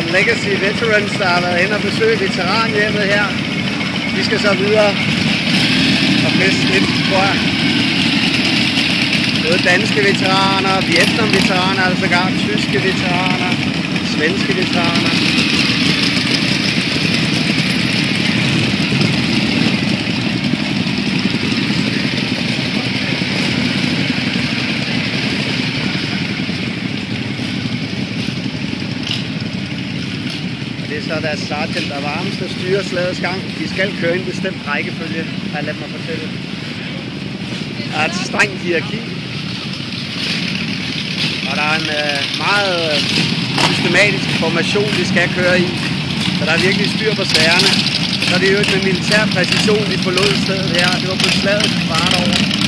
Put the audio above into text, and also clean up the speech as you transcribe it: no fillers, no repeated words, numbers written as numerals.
Legacy Veterans, der har været hen og besøgt veteranhjemmet her. Vi skal så videre og feste lidt, tror jeg. Både danske veteraner, Vietnam-veteraner, altså sågar tyske veteraner, svenske veteraner. Det er så deres sergeant, der varmest og styrer slagets gang. De skal køre i en bestemt rækkefølge, har jeg ladet mig fortælle. Der er et strengt hierarki. Og der er en meget systematisk formation, de skal køre i. Så der er virkelig styr på sagerne. Så er det jo med militær præcision, vi forlod stedet her. Det var på slaget kvart over.